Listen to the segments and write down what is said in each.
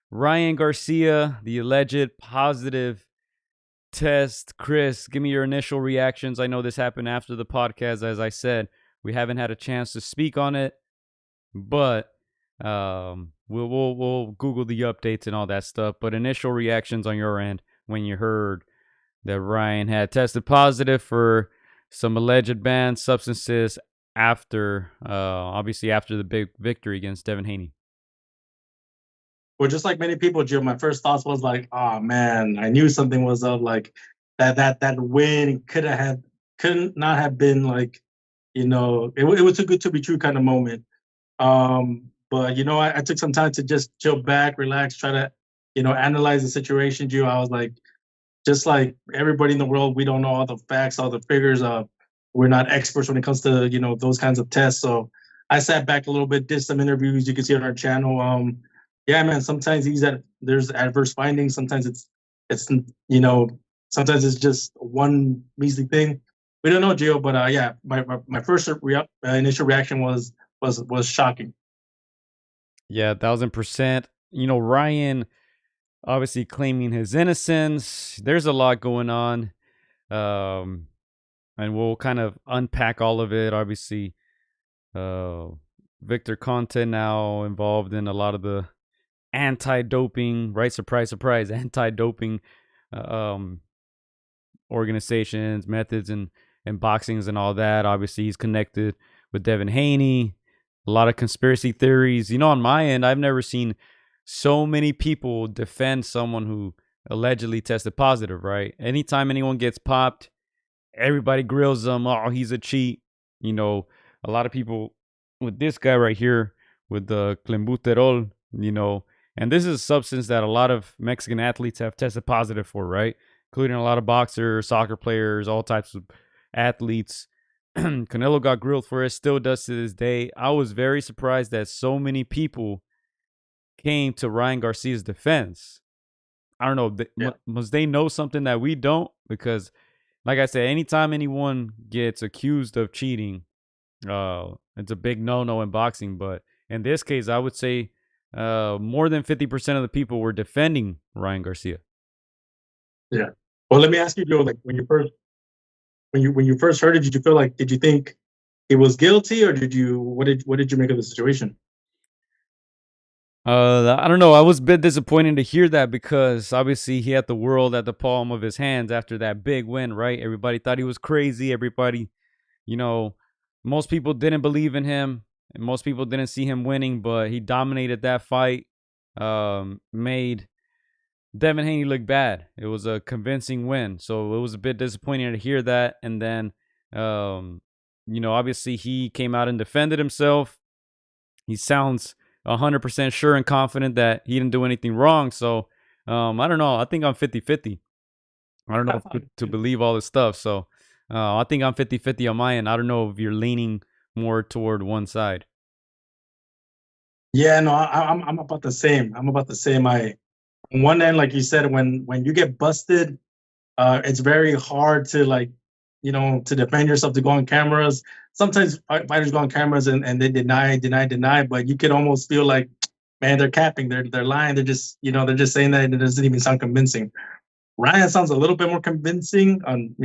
Ryan Garcia, the alleged positive test. Chris, give me your initial reactions. I know this happened after the podcast. As I said, we haven't had a chance to speak on it, but we'll Google the updates and all that stuff. But initial reactions on your end when you heard that Ryan had tested positive for some alleged banned substances after, obviously after the big victory against Devin Haney. Well, just like many people, Joe, my first thoughts was like, "Oh man, I knew something was up." Like that win could not have been like, it was too good to be true kind of moment. But I took some time to just chill back, relax, try to, analyze the situation, Joe. I was like, just like everybody in the world, we don't know all the facts, all the figures. We're not experts when it comes to those kinds of tests. So I sat back a little bit, did some interviews. You can see on our channel. Yeah, man. Sometimes there's adverse findings. Sometimes it's you know sometimes it's just one measly thing. We don't know, Gio, but yeah, my first initial reaction was shocking. Yeah, 1000%. Ryan obviously claiming his innocence. There's a lot going on. Um, and we'll kind of unpack all of it. Obviously, uh, Victor Conte now involved in a lot of the anti-doping, right? Surprise, surprise, anti-doping um, organizations, methods, and boxings and all that. Obviously, he's connected with Devin Haney. A lot of conspiracy theories. On my end, I've never seen so many people defend someone who allegedly tested positive, right? Anytime anyone gets popped, everybody grills them. Oh, he's a cheat. A lot of people with this guy right here with the clenbuterol, and this is a substance that a lot of Mexican athletes have tested positive for, right? Including a lot of boxers, soccer players, all types of athletes. Canelo got grilled for it, still does to this day. I was very surprised that so many people came to Ryan Garcia's defense. I don't know, Yeah. must they know something that we don't? Because, like I said, anytime anyone gets accused of cheating, it's a big no-no in boxing. But in this case, I would say more than 50% of the people were defending Ryan Garcia. Yeah. Well, let me ask you, Joe. Like when you first heard it, did you think he was guilty, or what did you make of the situation? I don't know. I was a bit disappointed to hear that because obviously he had the world at the palm of his hands after that big win, right? Everybody thought he was crazy. Everybody, you know, most people didn't believe in him and most people didn't see him winning, but he dominated that fight. Made Devin Haney look bad. It was a convincing win. So it was a bit disappointing to hear that. And then, obviously he came out and defended himself. He sounds 100% sure and confident that he didn't do anything wrong. So I don't know. I think I'm 50-50. I don't know if to believe all this stuff. So I think I'm 50-50 on my end. I don't know if you're leaning more toward one side. Yeah, no, I'm about the same. I'm about the same. On one end, like you said, when you get busted, it's very hard to like, to defend yourself, to go on cameras. Sometimes fighters go on cameras and they deny, but you could almost feel like, man, they're capping, they're lying, they're just saying that, and it doesn't even sound convincing. Ryan sounds a little bit more convincing on,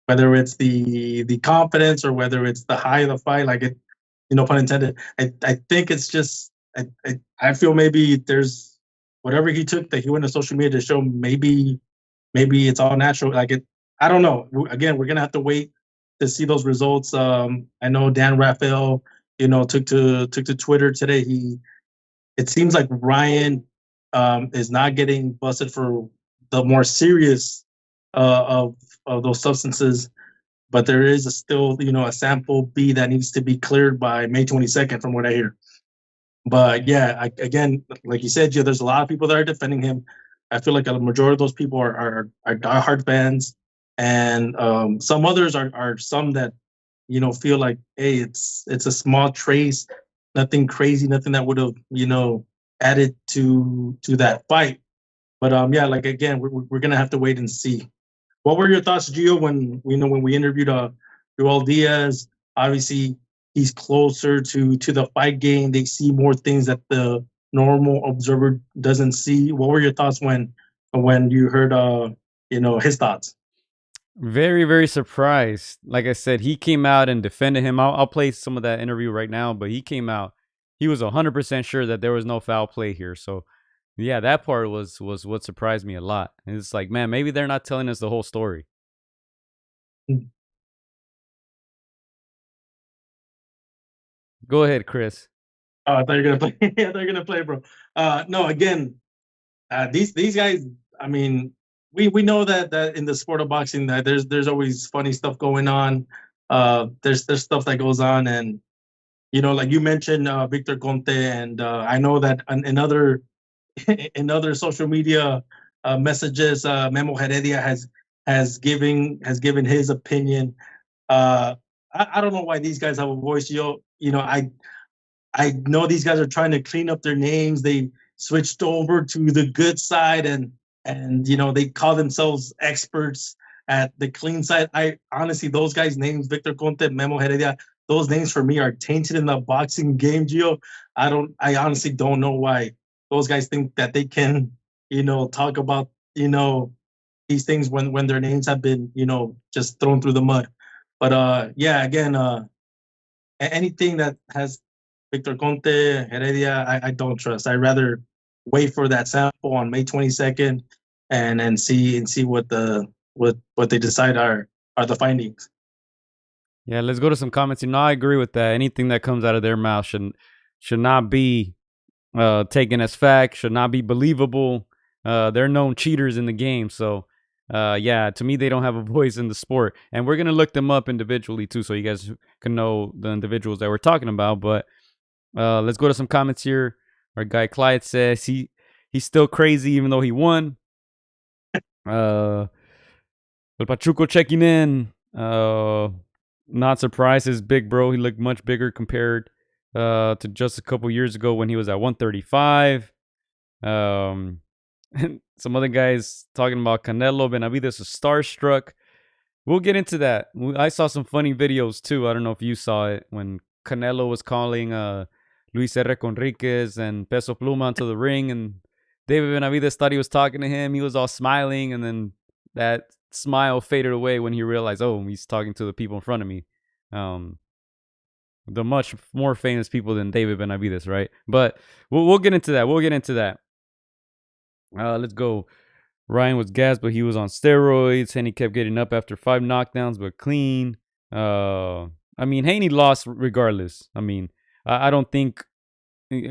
whether it's the confidence or whether it's the high of the fight, like it, pun intended. I think it's just I feel maybe there's whatever he took that he went to social media to show maybe it's all natural. Like it, I don't know. Again, we're gonna have to wait to see those results. I know Dan Raphael, took to Twitter today. It seems like Ryan is not getting busted for the more serious of those substances, but there is still a sample B that needs to be cleared by May 22nd, from what I hear. But yeah, again, like you said, Joe, there's a lot of people that are defending him. I feel like a majority of those people are diehard fans, and some others are some that feel like, hey, it's a small trace, nothing crazy, nothing that would have added to that fight. But yeah, like again, we're gonna have to wait and see. What were your thoughts, Gio, when we interviewed Joel Diaz? Obviously, he's closer to the fight game. They see more things that normal observer doesn't see. What were your thoughts when you heard his thoughts? Very, very surprised. Like I said, he came out and defended him. I'll play some of that interview right now, but he came out. He was 100% sure that there was no foul play here. So, yeah, that part was what surprised me a lot. And it's like, man, maybe they're not telling us the whole story. Go ahead, Chris. Oh, I thought you were gonna play. I thought you were gonna play, bro. No, again, these guys. I mean, we know that in the sport of boxing that there's always funny stuff going on. There's stuff that goes on, and like you mentioned, Victor Conte, and I know that in other in other social media messages, Memo Heredia has given his opinion. I don't know why these guys have a voice. I know these guys are trying to clean up their names. They switched over to the good side, and they call themselves experts at the clean side. I honestly, those guys' names, Victor Conte, Memo Heredia, those names for me are tainted in the boxing game, Gio. I honestly don't know why those guys think that they can, talk about, these things when their names have been, just thrown through the mud. But yeah, again, anything that has Victor Conte, Heredia, I don't trust. I'd rather wait for that sample on May 22nd and see what they decide are the findings. Yeah, let's go to some comments. I agree with that. Anything that comes out of their mouth should not be taken as fact, should not be believable. They're known cheaters in the game. So, yeah, to me, they don't have a voice in the sport. And we're going to look them up individually, too, so you guys can know the individuals that we're talking about. But let's go to some comments here. Our guy Clyde says he's still crazy even though he won. El Pachuco checking in. Not surprised. His big bro. He looked much bigger compared to just a couple years ago when he was at 135. Some other guys talking about Canelo. Benavidez is starstruck. We'll get into that. I saw some funny videos too. I don't know if you saw it when Canelo was calling Luis R. Conriquez and Peso Pluma into the ring, and David Benavidez thought he was talking to him. He was all smiling, and then that smile faded away when he realized, oh, he's talking to the people in front of me. The much more famous people than David Benavidez, right? But we'll get into that. We'll get into that. Let's go. Ryan was gassed, but he was on steroids. Haney kept getting up after 5 knockdowns, but clean. I mean, Haney lost regardless. I mean, I don't think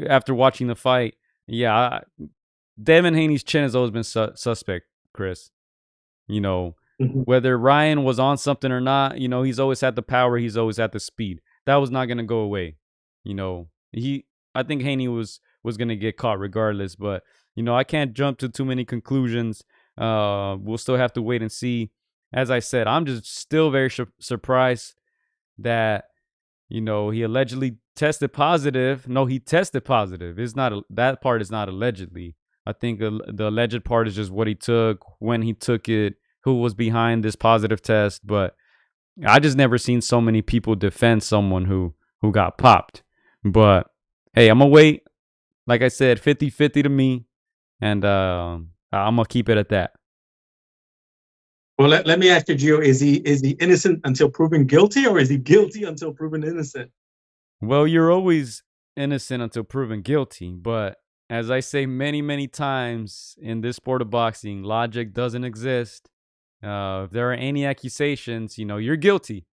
after watching the fight, yeah, Devin Haney's chin has always been suspect, Chris. Whether Ryan was on something or not, he's always had the power. He's always had the speed. That was not going to go away. I think Haney was going to get caught regardless, but I can't jump to too many conclusions. We'll still have to wait and see. As I said, I'm just still very surprised that he allegedly tested positive. No, he tested positive. It's not that part is not allegedly. I think the alleged part is just what he took, when he took it, who was behind this positive test. But I just never seen so many people defend someone who got popped. But hey, I'm gonna wait. Like I said, 50-50 to me. And I'm gonna keep it at that. Well, let me ask you, Gio, is he innocent until proven guilty, or is he guilty until proven innocent? Well, you're always innocent until proven guilty, but as I say many, many times in this sport of boxing, logic doesn't exist. If there are any accusations, you're guilty.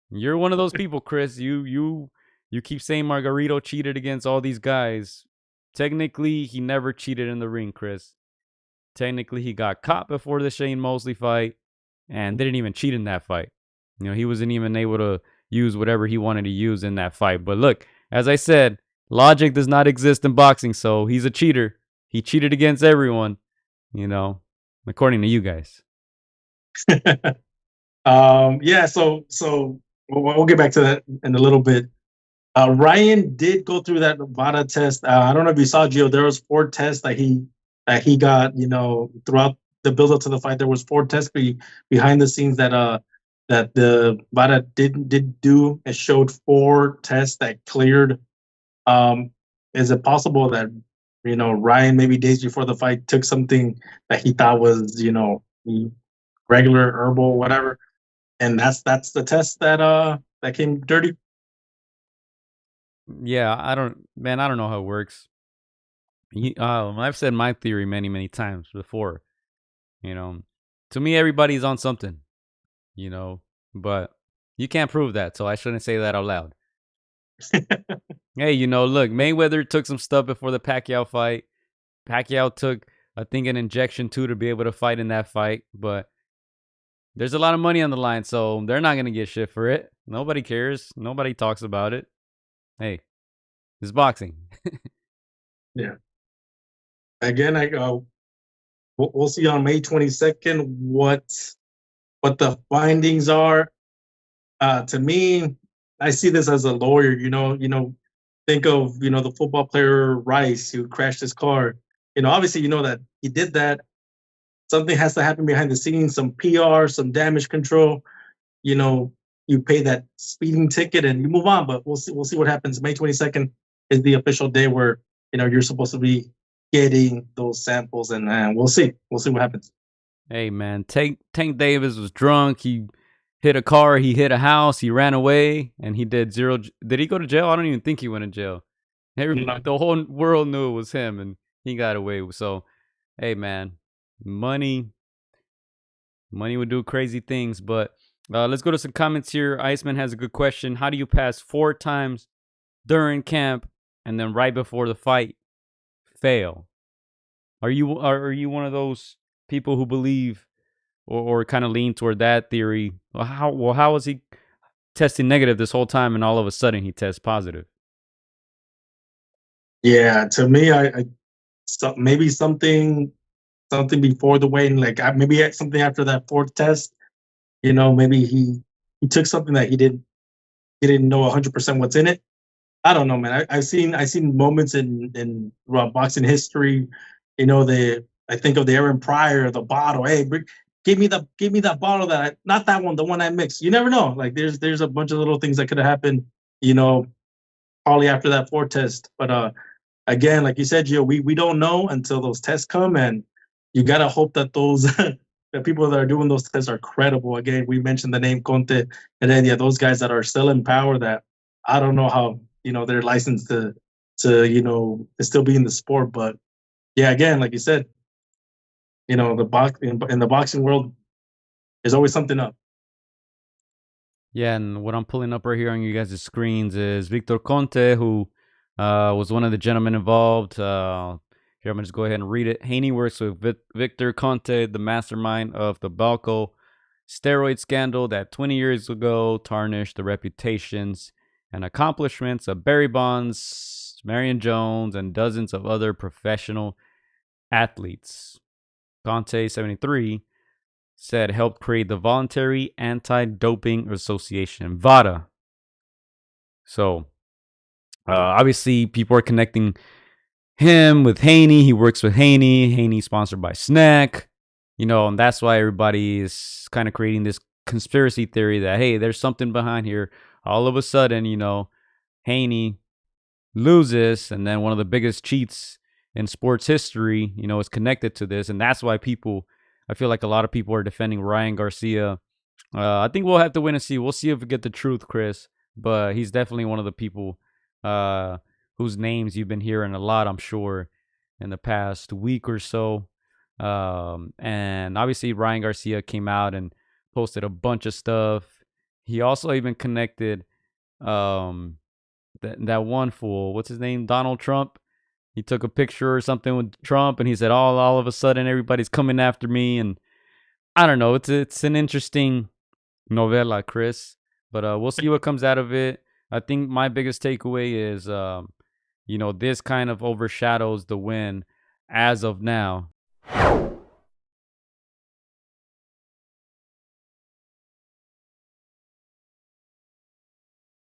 You're one of those people, Chris. You keep saying Margarito cheated against all these guys. Technically, he never cheated in the ring, Chris. Technically, he got caught before the Shane Mosley fight and didn't even cheat in that fight. He wasn't even able to use whatever he wanted to use in that fight. But look, as I said, logic does not exist in boxing, so he's a cheater. He cheated against everyone, according to you guys. Yeah, so we'll get back to that in a little bit. Ryan did go through that VADA test. I don't know if you saw, Gio. There was 4 tests that he got. Throughout the build up to the fight, there was 4 tests behind the scenes that the VADA did do. It showed 4 tests that cleared. Is it possible that Ryan maybe days before the fight took something that he thought was, regular herbal, whatever, and that's the test that came dirty. Yeah, I don't know how it works. I've said my theory many, many times before. You know, to me, everybody's on something. But you can't prove that, so I shouldn't say that out loud. Hey, look, Mayweather took some stuff before the Pacquiao fight. Pacquiao took, I think, an injection too to be able to fight in that fight. But there's a lot of money on the line, so they're not gonna get shit for it. Nobody cares. Nobody talks about it. Hey, it's boxing. Yeah. Again, we'll see on May 22nd what the findings are. To me, I see this as a lawyer. Think of the football player Rice who crashed his car. Obviously, that he did that. Something has to happen behind the scenes, some PR, some damage control. You pay that speeding ticket and you move on. But we'll see. We'll see what happens. May 22nd is the official day where you're supposed to be getting those samples, and we'll see. We'll see what happens. Hey man, Tank Davis was drunk. He hit a car. He hit a house. He ran away, and he did zero. Did he go to jail? I don't even think he went to jail. The whole world knew it was him, and he got away. So, hey man, money would do crazy things. But let's go to some comments here. Iceman has a good question. How do you pass 4 times during camp and then right before the fight fail? Are you one of those people who believe or kind of lean toward that theory? How was he testing negative this whole time and all of a sudden he tests positive? Yeah, to me, maybe something before the weigh-in, like maybe something after that fourth test. Maybe he took something that he didn't know 100% what's in it. I don't know, man. I've seen moments in boxing history. I think of the Aaron Pryor, the bottle. Hey, give me that bottle not that one, the one I mixed. You never know. Like there's a bunch of little things that could have happened. Probably after that fourth test. But again, like you said, Gio, we don't know until those tests come, and you gotta hope that those the people that are doing those tests are credible. Again, we mentioned the name Conte and Heredia, those guys that are still in power. That I don't know how they're licensed to to still be in the sport. But yeah, again, like you said, in the boxing world, there's always something up. Yeah, and what I'm pulling up right here on you guys' screens is Victor Conte, who was one of the gentlemen involved. Here, I'm going to just go ahead and read it. Haney works with Victor Conte, the mastermind of the Balco steroid scandal that 20 years ago tarnished the reputations and accomplishments of Barry Bonds, Marion Jones, and dozens of other professional athletes. Conte, 73, said helped create the Voluntary Anti-Doping Association, VADA. So, obviously, people are connecting him with Haney. He works with Haney. Haney sponsored by Snack. And that's why everybody is kind of creating this conspiracy theory that, hey, there's something behind here. All of a sudden, Haney loses, and then one of the biggest cheats in sports history, is connected to this. And that's why I feel like a lot of people are defending Ryan Garcia. I think we'll have to wait and see. We'll see if we get the truth, Chris. But he's definitely one of the people whose names you've been hearing a lot, I'm sure, in the past week or so. And obviously, Ryan Garcia came out and posted a bunch of stuff. He also even connected that one fool. What's his name? Donald Trump. He took a picture or something with Trump, and he said, all of a sudden, everybody's coming after me. And I don't know. It's an interesting novella, Chris. But we'll see what comes out of it. I think my biggest takeaway is, this kind of overshadows the win as of now.